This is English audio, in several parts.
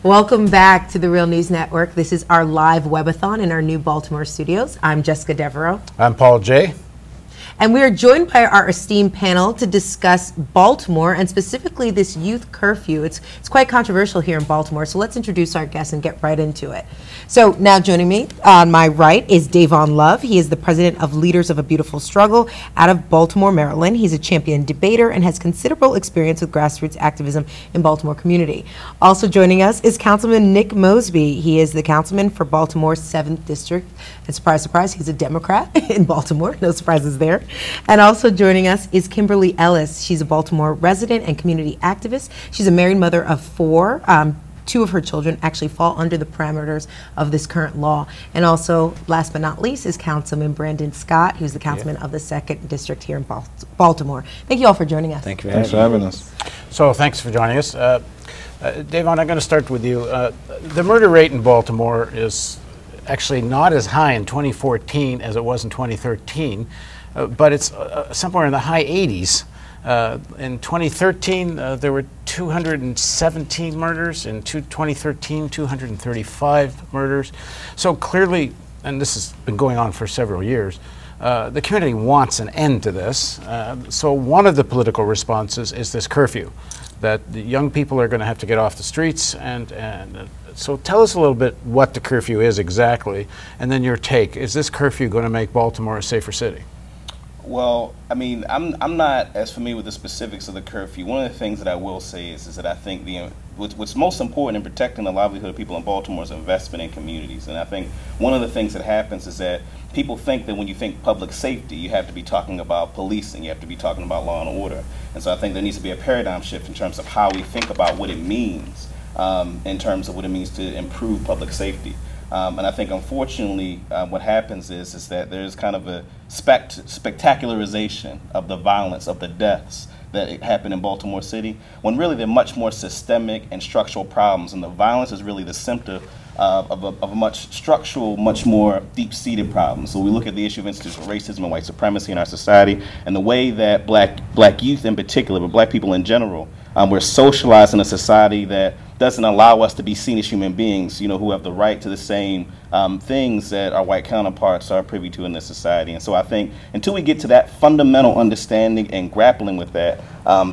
Welcome back to the Real News Network. This is our live webathon in our new Baltimore studios. I'm Jessica Devereaux. I'm Paul J. And we are joined by our esteemed panel to discuss Baltimore and specifically this youth curfew. It's quite controversial here in Baltimore, so let's introduce our guests and get right into it. So now joining me on my right is Dayvon Love. He is the president of Leaders of a Beautiful Struggle out of Baltimore, Maryland. He's a champion debater and has considerable experience with grassroots activism in Baltimore community. Also joining us is Councilman Nick Mosby. He is the councilman for Baltimore's 7th District. And surprise, surprise, he's a Democrat in Baltimore. No surprises there. And also joining us is Kimberly Ellis. She's a Baltimore resident and community activist. She's a married mother of 4. 2 of her children actually fall under the parameters of this current law. And also, last but not least, is Councilman Brandon Scott, who's the councilman of the 2nd District here in Baltimore. Thank you all for joining us. Thank you for having us. So thanks for joining us. Dayvon, I'm going to start with you. The murder rate in Baltimore is actually not as high in 2014 as it was in 2013, but it's somewhere in the high 80s. In 2013, there were 217 murders. In 2013, 235 murders. So clearly, and this has been going on for several years, the community wants an end to this. So one of the political responses is this curfew, that the young people are going to have to get off the streets. And so tell us a little bit what the curfew is exactly, and then your take. Is this curfew going to make Baltimore a safer city? Well, I mean, I'm not as familiar with the specifics of the curfew. One of the things that I will say is that I think what's most important in protecting the livelihood of people in Baltimore is investment in communities. And I think one of the things that happens is that people think that when you think public safety, you have to be talking about policing, you have to be talking about law and order. And so I think there needs to be a paradigm shift in terms of how we think about what it means, in terms of what it means to improve public safety. And I think, unfortunately, what happens is that there's kind of a spectacularization of the violence, of the deaths that happen in Baltimore City, when really they're much more systemic and structural problems, and the violence is really the symptom of a much structural, much more deep-seated problem. So we look at the issue of institutional racism and white supremacy in our society, and the way that black youth in particular, but black people in general, we're socialized in a society that doesn't allow us to be seen as human beings, you know, who have the right to the same things that our white counterparts are privy to in this society. And so I think until we get to that fundamental understanding and grappling with that,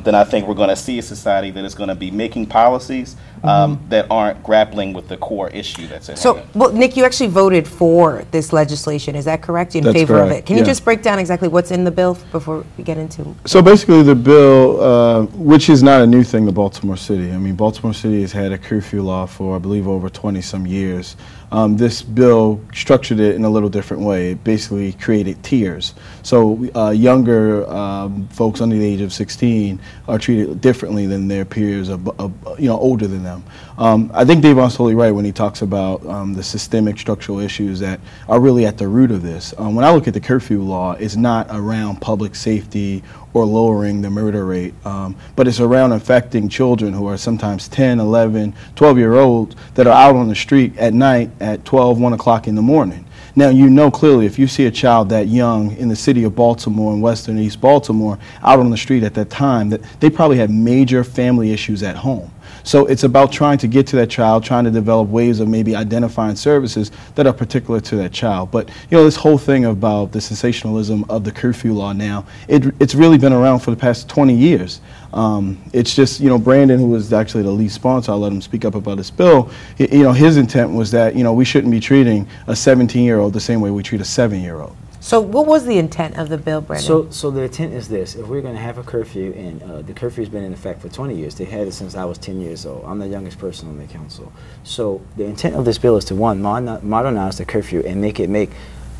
then I think we're going to see a society that is going to be making policies that aren't grappling with the core issue that's at hand. Well, Nick, you actually voted for this legislation. Is that correct? In favor of it? Can you just break down exactly what's in the bill before we get into? So basically, the bill, which is not a new thing to Baltimore City. I mean, Baltimore City has had a curfew law for, I believe, over 20-some years. This bill structured it in a little different way. It basically created tiers. So younger folks under the age of 16 are treated differently than their peers, older than them. I think Dayvon's totally right when he talks about the systemic structural issues that are really at the root of this. When I look at the curfew law, it's not around public safety or lowering the murder rate, but it's around affecting children who are sometimes 10, 11, 12-year-olds that are out on the street at night at 12, 1 o'clock in the morning. Now, you know clearly if you see a child that young in the city of Baltimore and western East Baltimore out on the street at that time, that they probably have major family issues at home. So it's about trying to get to that child, trying to develop ways of maybe identifying services that are particular to that child. But, you know, this whole thing about the sensationalism of the curfew law now, it's really been around for the past 20 years. It's just, you know, Brandon, who was actually the lead sponsor, I'll let him speak up about this bill, you know, his intent was that, you know, we shouldn't be treating a 17-year-old the same way we treat a 7-year-old. So what was the intent of the bill, Brandon? So the intent is this: if we're going to have a curfew, and the curfew's been in effect for 20 years, they had it since I was 10 years old. I'm the youngest person on the council. So the intent of this bill is to, one, modernize the curfew and make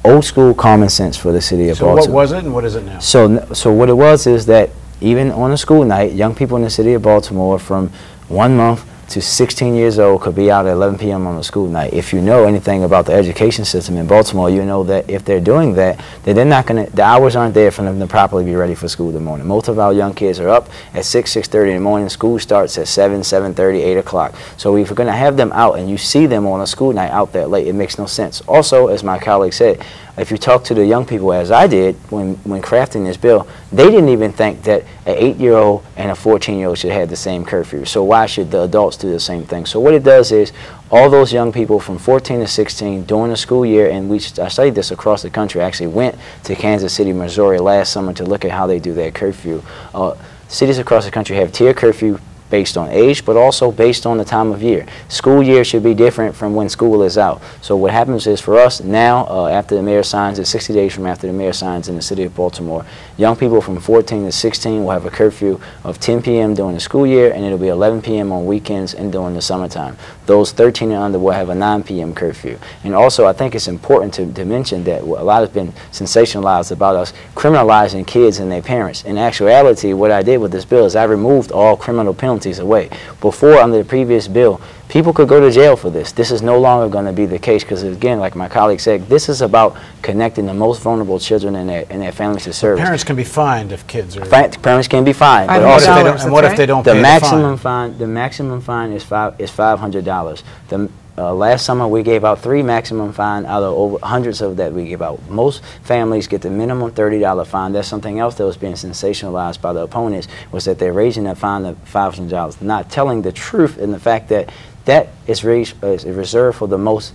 old school common sense for the city of Baltimore. So what was it and what is it now? So what it was is that even on a school night, young people in the city of Baltimore from 1 month to 16 years old could be out at 11 p.m. on a school night. If you know anything about the education system in Baltimore, you know that if they're doing that, then they're not going to, the hours aren't there for them to properly be ready for school in the morning. Most of our young kids are up at 6:30 in the morning. School starts at 7:30, 8 o'clock. So if we're going to have them out and you see them on a school night out that late, it makes no sense. Also, as my colleague said, if you talk to the young people, as I did when crafting this bill, they didn't even think that an 8-year-old and a 14-year-old should have the same curfew. So why should the adults adults do the same thing. So what it does is all those young people from 14 to 16 during the school year, and I studied this across the country. I actually went to Kansas City, Missouri last summer to look at how they do their curfew. Cities across the country have tiered curfew based on age, but also based on the time of year. School year should be different from when school is out. So what happens is for us now, after the mayor signs, it's 60 days from after the mayor signs in the city of Baltimore, young people from 14 to 16 will have a curfew of 10 p.m. during the school year, and it'll be 11 p.m. on weekends and during the summertime. Those 13 and under will have a 9 p.m. curfew. And also, I think it's important to mention that a lot has been sensationalized about us criminalizing kids and their parents. In actuality, what I did with this bill is I removed all criminal penalties away. Before, under the previous bill, people could go to jail for this. This is no longer going to be the case because, again, like my colleague said, this is about connecting the most vulnerable children and their families to service. Parents can be fined if kids are... Parents can be fined. But and what if they don't pay the fine? The maximum fine is $500. Last summer we gave out 3 maximum fine out of over hundreds of that we give out. Most families get the minimum $30 fine. That's something else that was being sensationalized by the opponents, was that they're raising that fine to $500, not telling the truth in the fact that that is reserved for the most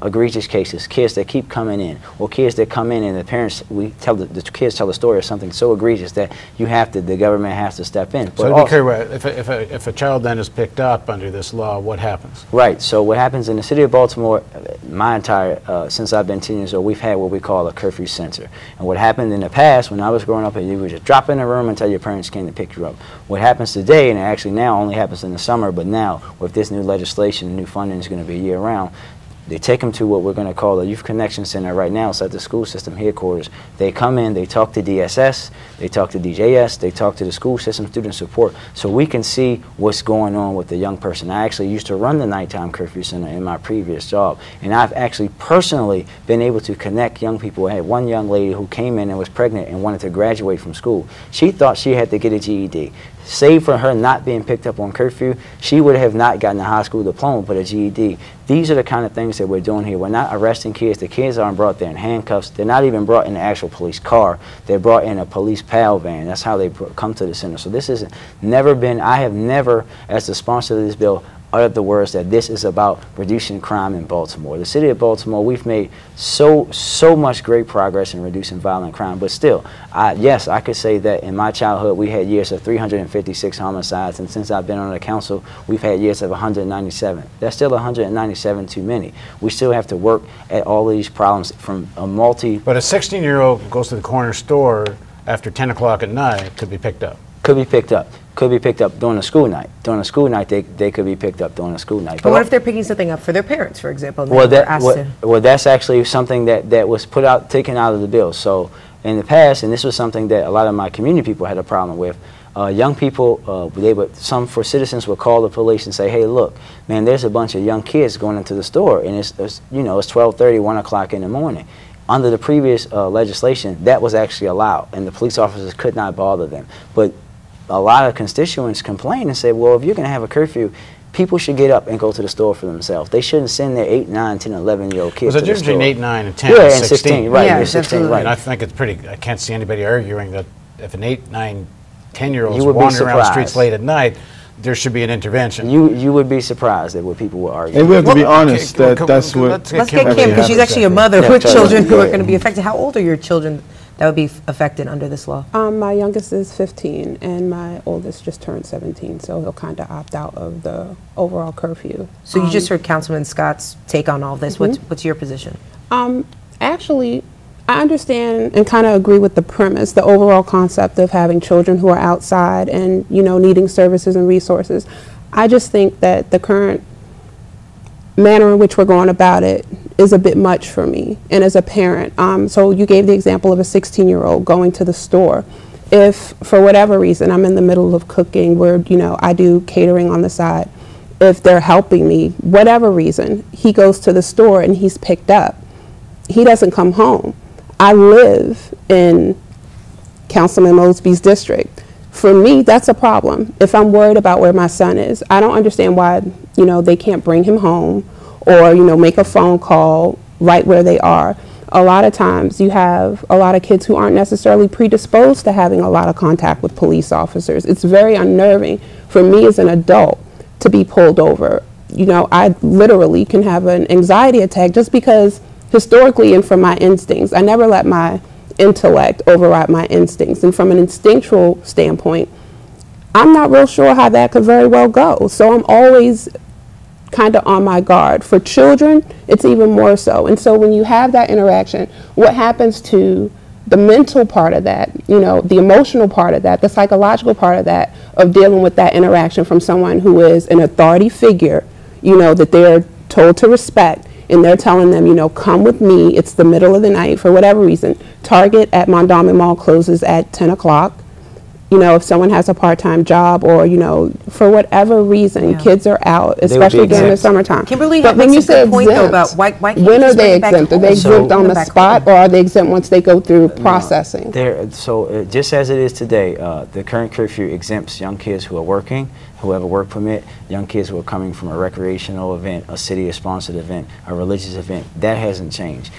egregious cases, kids that keep coming in, or kids that come in and the parents, the kids tell the story of something so egregious that the government has to step in. So to be clear, if a child then is picked up under this law, what happens? Right, so what happens in the city of Baltimore, my entire, since I've been 10 years old, we've had what we call a curfew center. And what happened in the past, when I was growing up, you would just drop in a room until your parents came to pick you up. What happens today, and it actually now only happens in the summer, but now with this new legislation, new funding is going to be year-round, they take them to what we're going to call a Youth Connection Center right now. It's at the school system headquarters. They come in, they talk to DSS, they talk to DJS, they talk to the school system student support, so we can see what's going on with the young person. I actually used to run the nighttime curfew center in my previous job, and I've actually personally been able to connect young people. I had one young lady who came in and was pregnant and wanted to graduate from school. She thought she had to get a GED. Save for her not being picked up on curfew, she would have not gotten a high school diploma but a GED. These are the kind of things that we're doing here. We're not arresting kids. The kids aren't brought there in handcuffs. They're not even brought in an actual police car. They're brought in a police PAL van. That's how they come to the center. So this has never been, I have never, as the sponsor of this bill, uttered the words that this is about reducing crime in Baltimore. The city of Baltimore, we've made so much great progress in reducing violent crime, but still, yes, I could say that in my childhood we had years of 356 homicides, and since I've been on the council, we've had years of 197. That's still 197 too many. We still have to work at all of these problems from a But a 16-year-old goes to the corner store after 10 o'clock at night, could be picked up. Could be picked up. Could be picked up during a school night. During a school night, they could be picked up during a school night. But what if they're picking something up for their parents, for example? Well, that's actually something that was taken out of the bill. So in the past, and this was something that a lot of my community people had a problem with, young people, for citizens would call the police and say, hey, look, man, there's a bunch of young kids going into the store, and it's 12:30, 1 o'clock in the morning. Under the previous legislation, that was actually allowed, and the police officers could not bother them. But a lot of constituents complained and said, well, if you're going to have a curfew, people should get up and go to the store for themselves. They shouldn't send their 8, 9, 10, 11-year-old kids to the store. There's a difference between 8, 9, and 10 and and 16. Right, yeah, 16, right. And I think it's I can't see anybody arguing that if an 8, 9, 10-year-old is wandering around the streets late at night, there should be an intervention. You would be surprised at what people would argue. And we have to be honest that's what... Let's get Kim, because she's actually a mother with children who are going to be affected. How old are your children that would be affected under this law? My youngest is 15, and my oldest just turned 17, so he'll kind of opt out of the overall curfew. So you just heard Councilman Scott's take on all this. What's your position? Actually, I understand and kind of agree with the premise, the overall concept of having children who are outside and, needing services and resources. I just think that the current manner in which we're going about it is a bit much for me and as a parent. So you gave the example of a 16-year-old going to the store. If for whatever reason I'm in the middle of cooking where, I do catering on the side, if they're helping me, whatever reason, he goes to the store and he's picked up, he doesn't come home. I live in Councilman Mosby's district. For me, that's a problem. If I'm worried about where my son is, I don't understand why, they can't bring him home or, make a phone call right where they are. A lot of times you have a lot of kids who aren't necessarily predisposed to having a lot of contact with police officers. It's very unnerving for me as an adult to be pulled over. You know, I literally can have an anxiety attack just because historically and from my instincts, I never let my intellect override my instincts. And from an instinctual standpoint, I'm not real sure how that could very well go. So I'm always kind of on my guard. For children, it's even more so. And so when you have that interaction, what happens to the mental part of that, you know, the emotional part of that, the psychological part of that, of dealing with that interaction from someone who is an authority figure, you know, that they're told to respect, and they're telling them, you know, come with me, it's the middle of the night, for whatever reason. Target at Mondawmin Mall closes at 10 o'clock. You know, if someone has a part-time job, or, you know, for whatever reason, kids are out, especially during the summertime. Kimberly, but when you say exempt, point though about why can't when you are they bring it back exempt? Are they home? exempt on the spot, or are they exempt once they go through processing? Just as it is today, the current curfew exempts young kids who are working, who have a work permit, young kids who are coming from a recreational event, a city-sponsored event, a religious event. That hasn't changed.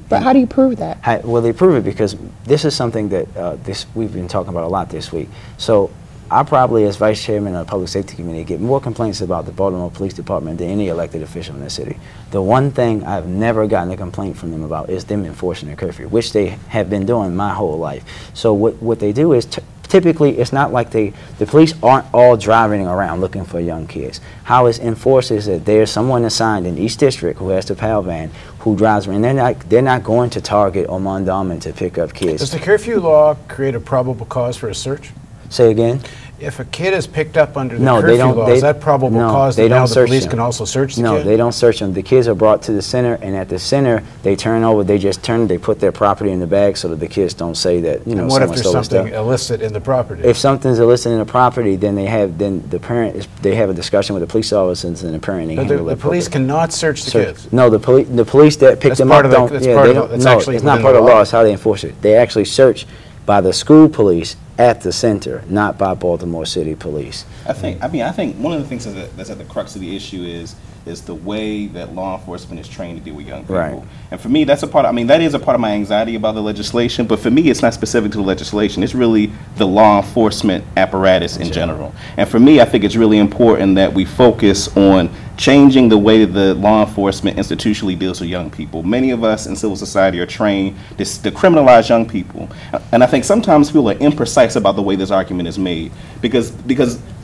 But how do you prove that? Well, they prove it because this is something that we've been talking about a lot this week. So I probably, as vice chairman of the Public Safety Committee, get more complaints about the Baltimore Police Department than any elected official in the city. The one thing I've never gotten a complaint from them about is them enforcing the curfew, which they have been doing my whole life. So what they do is typically, it's not like the police aren't all driving around looking for young kids. How it's enforced is that there's someone assigned in each district who has the PAL van who drives around. They're not going to Target or Mondawmin to pick up kids. Does the curfew law create a probable cause for a search? Say again? If a kid is picked up under the curfew law, is that probable cause that now the police can also search the kid? No, they don't search them. The kids are brought to the center, and at the center, they turn over, they put their property in the bag so that the kids don't say that, you know, what if someone there's stole something stuff. illicit in the property? If something's illicit in the property, then they have a discussion with the police officers and the parent. But the police cannot search the kids? No, the police that pick them up don't. It's not part of the law. It's how they enforce it. They actually search by the school police at the center, not by Baltimore City Police. I think one of the things that's at the crux of the issue is the way that law enforcement is trained to deal with young people. Right. And for me, that's a part. That is a part of my anxiety about the legislation. But for me, it's not specific to the legislation. It's really the law enforcement apparatus in general. And for me, I think it's really important that we focus on changing the way the law enforcement institutionally deals with young people. Many of us in civil society are trained to criminalize young people. And I think sometimes people are imprecise about the way this argument is made because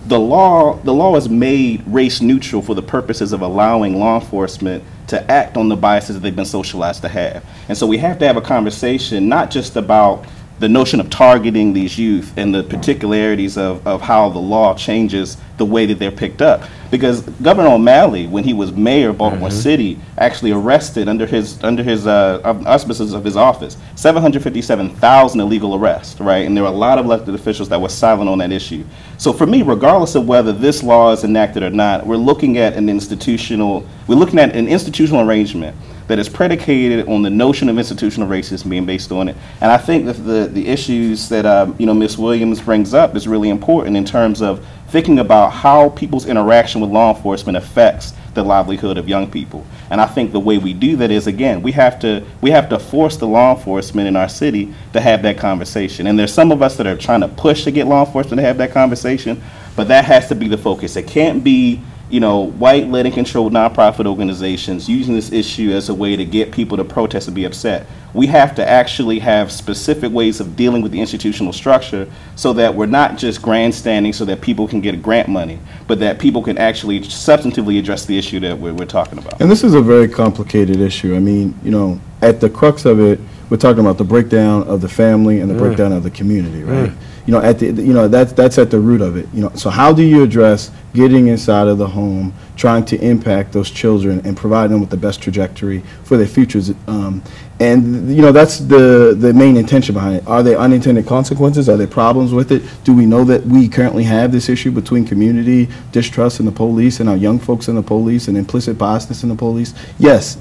the law is made race neutral for the purposes of allowing law enforcement to act on the biases that they've been socialized to have. And so we have to have a conversation not just about the notion of targeting these youth and the particularities of how the law changes the way that they're picked up. Because Governor O'Malley, when he was mayor of Baltimore City, actually arrested under his auspices of his office 757,000 illegal arrests, right? And there were a lot of elected officials that were silent on that issue. So for me, regardless of whether this law is enacted or not, we're looking at an institutional arrangement that is predicated on the notion of institutional racism being based on it. And I think that the issues that Ms. Williams brings up is really important in terms of thinking about how people's interaction with law enforcement affects the livelihood of young people. And I think the way we do that is, again, we have to force the law enforcement in our city to have that conversation. And there's some of us that are trying to push to get law enforcement to have that conversation, but that has to be the focus. It can't be white-led and controlled nonprofit organizations using this issue as a way to get people to protest and be upset. We have to actually have specific ways of dealing with the institutional structure so that we're not just grandstanding so that people can get grant money, but that people can actually substantively address the issue that we're talking about. And this is a very complicated issue. I mean, at the crux of it, we're talking about the breakdown of the family and the breakdown of the community, right? That's at the root of it. So how do you address getting inside of the home, trying to impact those children and provide them with the best trajectory for their futures? That's the main intention behind it. Are there unintended consequences? Are there problems with it? Do we know that we currently have this issue between community distrust in the police and our young folks in the police and implicit biasness in the police? Yes,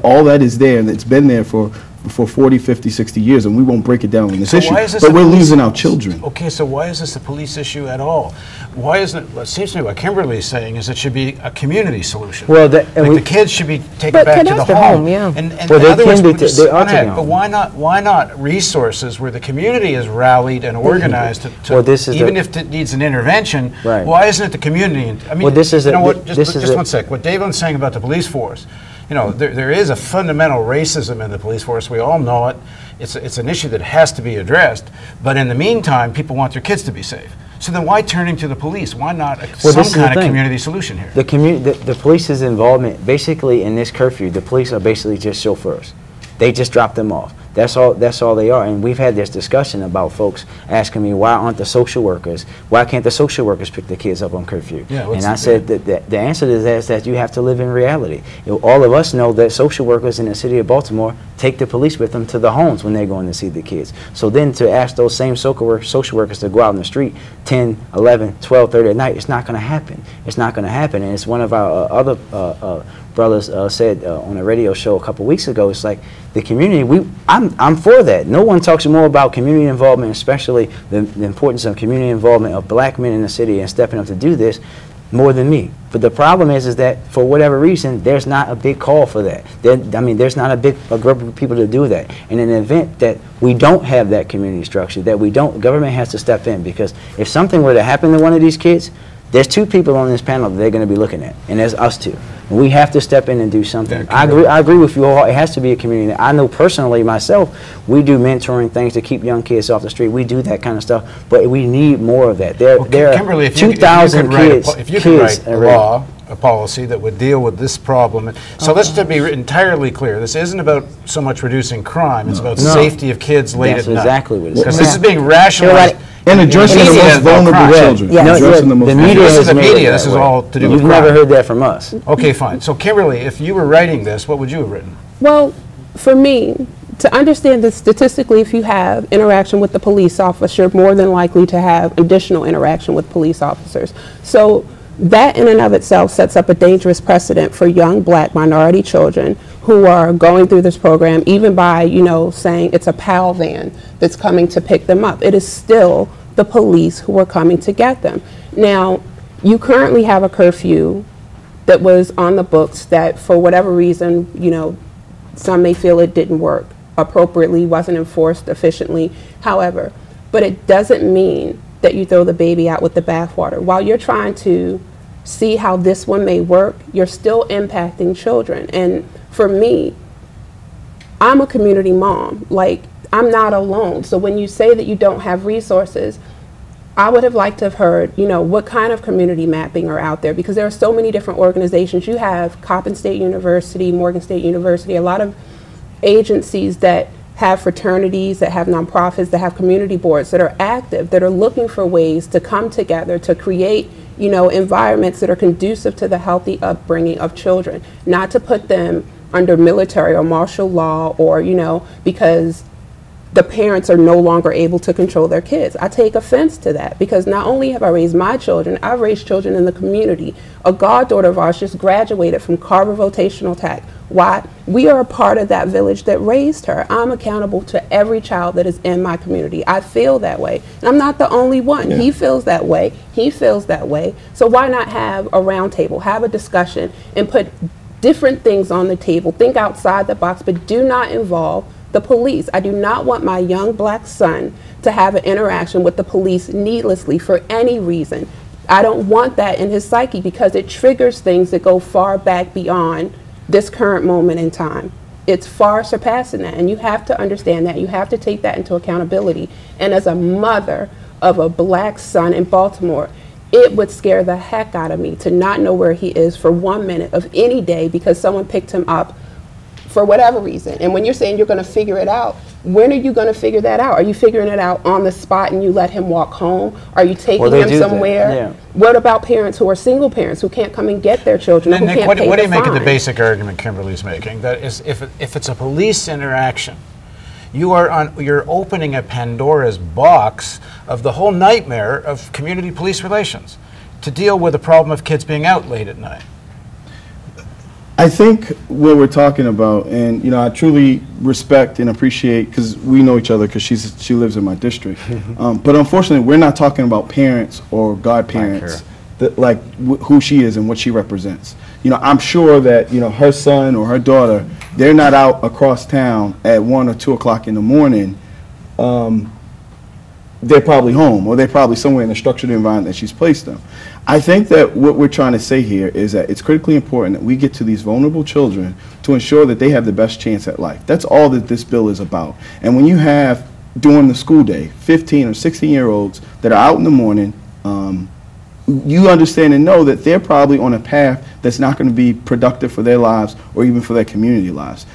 all that is there, and it's been there for for 40, 50, 60 years, and we won't break it down in this So issue. why is this But a we're police- losing our children. Okay, so why is this a police issue at all? Why isn't it, well, it seems to me what Kimberly is saying is it should be a community solution. Well, like the kids should be taken But back can to I- the The home. home, yeah. And Well, in they other can words, be we're just they are on ahead, taken but home. why not resources where the community is rallied and organized to Well, this is even the- if it needs an intervention, Right. why isn't it the community? I mean, Well, this is you a- know what, this is just a- one sec. What Dayvon's saying about the police force, you know, there is a fundamental racism in the police force. We all know it. It's an issue that has to be addressed. But in the meantime, people want their kids to be safe. So then why turning to the police? Why not Well, some this is the kind of thing. community solution here? The police's involvement, basically in this curfew, the police are basically just chauffeurs. They just drop them off. That's all they are. And we've had this discussion about folks asking me, why aren't the social workers, why can't the social workers pick the kids up on curfew? Yeah, and I said that the answer to that is that you have to live in reality. You know, all of us know that social workers in the city of Baltimore take the police with them to the homes when they're going to see the kids. So then to ask those same social workers to go out in the street 10, 11, 12, 30 at night, it's not going to happen. It's not going to happen. And it's one of our other brothers said on a radio show a couple weeks ago, it's like the community, I'm for that. No one talks more about community involvement, especially the importance of community involvement of black men in the city and stepping up to do this, more than me. But the problem is that for whatever reason, there's not a big call for that. There's not a group of people to do that. And in an event that we don't have that community structure, that government has to step in, because if something were to happen to one of these kids, there's two people on this panel that they're going to be looking at, and there's us two. And we have to step in and do something. Yeah, I agree with you all. It has to be a community. I know personally myself, we do mentoring things to keep young kids off the street. We do that kind of stuff, but we need more of that. There are Kimberly, if 2,000 kids. if you could write a policy that would deal with this problem. So let's to be entirely clear, this isn't about so much reducing crime, it's about safety of kids late That's at night. exactly what it is. Because this is being rationalized. And addressing the most vulnerable children. Yes. Addressing the most The vulnerable media This is has the made it media, that this is way. all to do with You've crime. never heard that from us. Okay, fine. So Kimberly, if you were writing this, what would you have written? Well, for me, to understand that statistically, if you have interaction with the police officer, you're more than likely to have additional interaction with police officers. So that in and of itself sets up a dangerous precedent for young black minority children who are going through this program, even by, saying it's a PAL van that's coming to pick them up. It is still the police who are coming to get them. Now, you currently have a curfew that was on the books that for whatever reason, some may feel it didn't work appropriately, wasn't enforced efficiently. However, but it doesn't mean that you throw the baby out with the bathwater. While you're trying to see how this one may work, you're still impacting children. And for me, I'm a community mom. Like, I'm not alone. So when you say that you don't have resources, I would have liked to have heard, what kind of community mapping are out there, because there are so many different organizations. You have Coppin State University, Morgan State University, a lot of agencies that have fraternities, that have nonprofits, that have community boards that are active, that are looking for ways to come together to create, environments that are conducive to the healthy upbringing of children, not to put them under military or martial law or, because the parents are no longer able to control their kids. I take offense to that, because not only have I raised my children, I've raised children in the community. A goddaughter of ours just graduated from Carver Vocational Tech. Why? We are a part of that village that raised her. I'm accountable to every child that is in my community. I feel that way. And I'm not the only one. Yeah. He feels that way. He feels that way. So why not have a round table, have a discussion, and put different things on the table, think outside the box, but do not involve the police. I do not want my young black son to have an interaction with the police needlessly for any reason. I don't want that in his psyche, because it triggers things that go far back beyond this current moment in time. It's far surpassing that, and you have to understand that. You have to take that into accountability. And as a mother of a black son in Baltimore, it would scare the heck out of me to not know where he is for 1 minute of any day because someone picked him up for whatever reason. And when you're saying you're going to figure it out, when are you going to figure that out? Are you figuring it out on the spot and you let him walk home? Are you taking him somewhere? Yeah. What about parents who are single parents who can't come and get their children? And who Nick, can't pay what do you the make of the fine? basic argument Kimberly's making? That is, if it's a police interaction, you're opening a Pandora's box of the whole nightmare of community police relations to deal with the problem of kids being out late at night. I think what we're talking about, and I truly respect and appreciate, because we know each other, because she lives in my district. But unfortunately, we're not talking about parents or godparents, who she is and what she represents. I'm sure that her son or her daughter, they're not out across town at 1 or 2 o'clock in the morning. They're probably home, or they're probably somewhere in the structured environment that she's placed them. I think that what we're trying to say here is that it's critically important that we get to these vulnerable children to ensure that they have the best chance at life. That's all that this bill is about. And when you have, during the school day, 15 or 16-year-olds that are out in the morning, you understand and know that they're probably on a path that's not going to be productive for their lives or even for their community lives.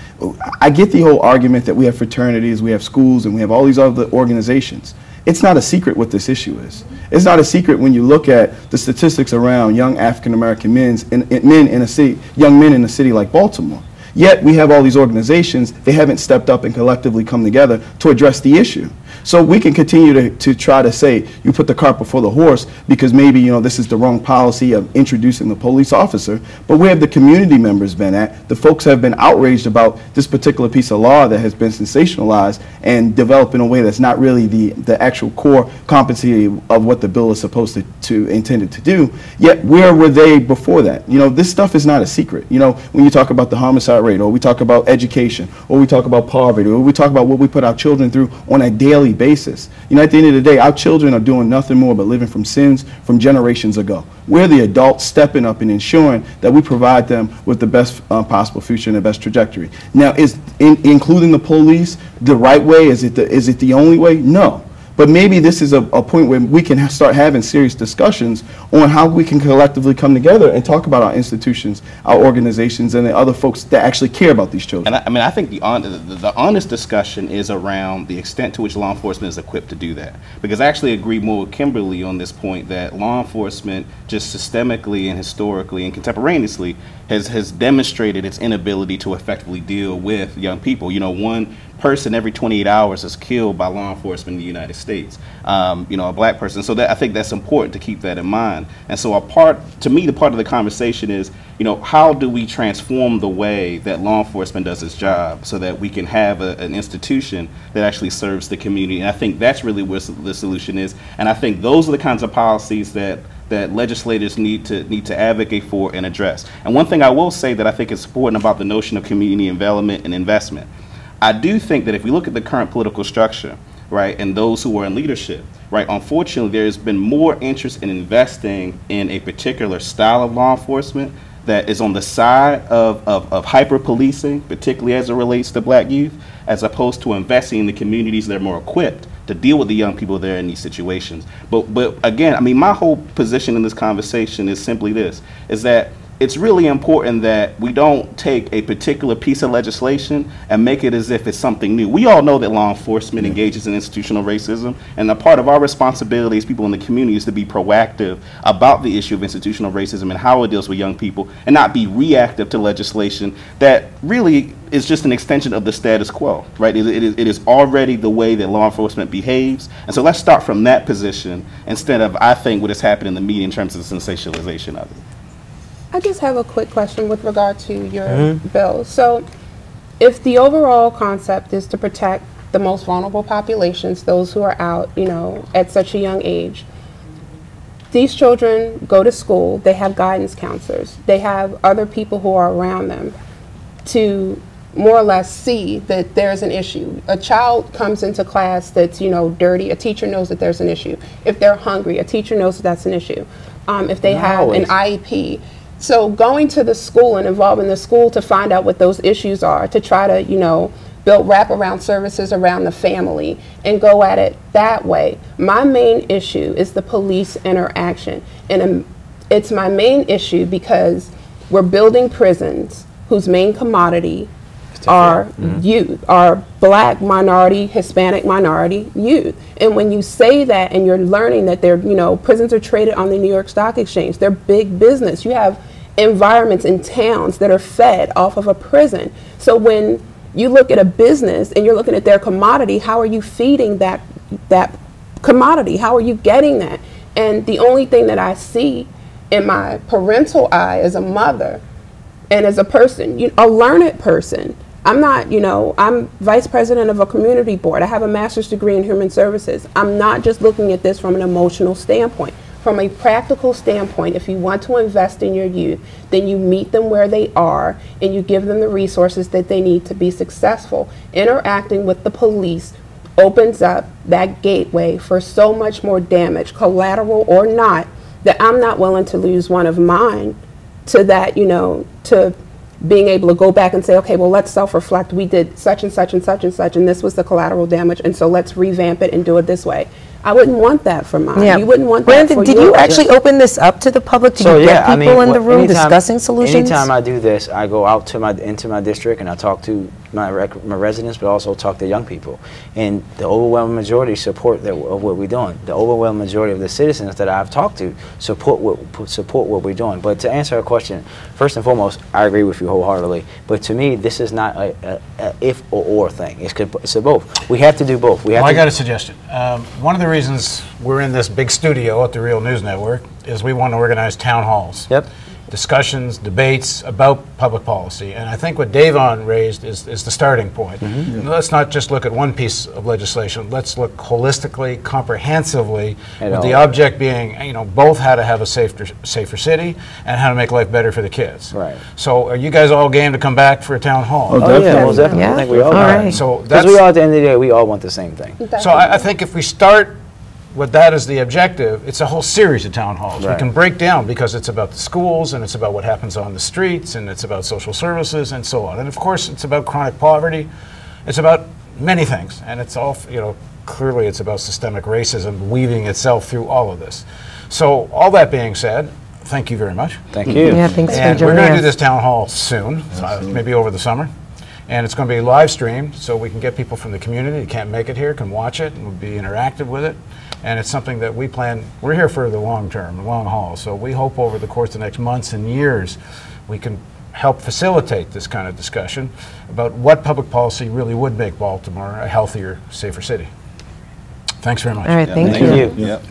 I get the whole argument that we have fraternities, we have schools, and we have all these other organizations. It's not a secret what this issue is. It's not a secret when you look at the statistics around young African-American men in a city, young men in a city like Baltimore. Yet we have all these organizations, they haven't stepped up and collectively come together to address the issue. So we can continue to try to say you put the cart before the horse because maybe this is the wrong policy of introducing the police officer, but where have the community members been at? The folks have been outraged about this particular piece of law that has been sensationalized and developed in a way that's not really the actual core competency of what the bill is supposed to intended to do. Yet where were they before that? This stuff is not a secret. When you talk about the homicide rate, or we talk about education, or we talk about poverty, or we talk about what we put our children through on a daily basis. At the end of the day, our children are doing nothing more but living from sins from generations ago. We're the adults stepping up and ensuring that we provide them with the best possible future and the best trajectory. Now, is including the police the right way? Is it the only way? No. But maybe this is a point where we can start having serious discussions on how we can collectively come together and talk about our institutions, our organizations, and the other folks that actually care about these children. And I think the honest discussion is around the extent to which law enforcement is equipped to do that. Because I actually agree more with Kimberly on this point that law enforcement just systemically and historically and contemporaneously has demonstrated its inability to effectively deal with young people. One person every 28 hours is killed by law enforcement in the United States, a black person. So I think that's important to keep that in mind. And so to me, the part of the conversation is, how do we transform the way that law enforcement does its job so that we can have an institution that actually serves the community? And I think that's really where the solution is. And I think those are the kinds of policies that legislators need to advocate for and address. And one thing I will say that I think is important about the notion of community development and investment, I do think that if we look at the current political structure, right, and those who are in leadership, right, unfortunately there's been more interest in investing in a particular style of law enforcement that is on the side of hyper-policing, particularly as it relates to black youth, as opposed to investing in the communities that are more equipped to deal with the young people there in these situations. But again, my whole position in this conversation is simply this, is that it's really important that we don't take a particular piece of legislation and make it as if it's something new. We all know that law enforcement engages in institutional racism, and a part of our responsibility as people in the community is to be proactive about the issue of institutional racism and how it deals with young people, and not be reactive to legislation that really is just an extension of the status quo, right? It is already the way that law enforcement behaves, and so let's start from that position instead of, I think, what has happened in the media in terms of the sensationalization of it. I just have a quick question with regard to your bill. So if the overall concept is to protect the most vulnerable populations, those who are out, at such a young age, these children go to school, they have guidance counselors, they have other people who are around them to more or less see that there's an issue. A child comes into class that's, dirty, a teacher knows that there's an issue. If they're hungry, a teacher knows that that's an issue. If they have an IEP, so going to the school and involving the school to find out what those issues are, to try to, build wraparound services around the family and go at it that way. My main issue is the police interaction. And it's my main issue because we're building prisons whose main commodity are youth, are black minority, Hispanic minority youth. And when you say that and you're learning that they're, prisons are traded on the New York Stock Exchange, they're big business. You have environments in towns that are fed off of a prison. So when you look at a business and you're looking at their commodity, how are you feeding that commodity? How are you getting that? And the only thing that I see in my parental eye as a mother And as a person, a learned person, I'm not, I'm vice president of a community board. I have a master's degree in human services. I'm not just looking at this from an emotional standpoint. From a practical standpoint, if you want to invest in your youth, then you meet them where they are and you give them the resources that they need to be successful. Interacting with the police opens up that gateway for so much more damage, collateral or not, that I'm not willing to lose one of mine to that, to being able to go back and say, okay, well, let's self-reflect. We did such and such and such and such, and this was the collateral damage, and so let's revamp it and do it this way. I wouldn't want that for mine. Yeah. You wouldn't want Brandon, that for did you actually open this up to the public? Did you get people in the room discussing solutions? Anytime I do this, I go out to into my district and I talk to my residents, but also talk to young people. And the overwhelming majority support of what we're doing. The overwhelming majority of the citizens that I've talked to support what we're doing. But to answer a question, first and foremost, I agree with you wholeheartedly. But to me, this is not a if or thing. It's a both. We have to do both. I got a suggestion. One of the reasons we're in this big studio at the Real News Network is we want to organize town halls. Yep. Discussions, debates about public policy. And I think what Dayvon raised is the starting point. Mm-hmm. Let's not just look at one piece of legislation. Let's look holistically, comprehensively, with the object being, both how to have a safer city and how to make life better for the kids. Right. So are you guys all game to come back for a town hall? Oh, definitely. Yeah, most definitely. Yeah. I think we all are. So because we all, at the end of the day, we all want the same thing. So I think if we start with that as the objective, it's a whole series of town halls. Right. We can break down because it's about the schools and it's about what happens on the streets and it's about social services and so on. And of course, it's about chronic poverty. It's about many things. And it's all, clearly it's about systemic racism weaving itself through all of this. So all that being said, thank you very much. Thank you. Yeah, thanks for And joining we're going to us. do this town hall soon, maybe over the summer. And it's going to be live streamed, so we can get people from the community who can't make it here, can watch it, and we'll be interactive with it. And it's something that we plan, we're here for the long term, the long haul. So we hope over the course of the next months and years, we can help facilitate this kind of discussion about what public policy really would make Baltimore a healthier, safer city. Thanks very much. All right, thank you. Yep.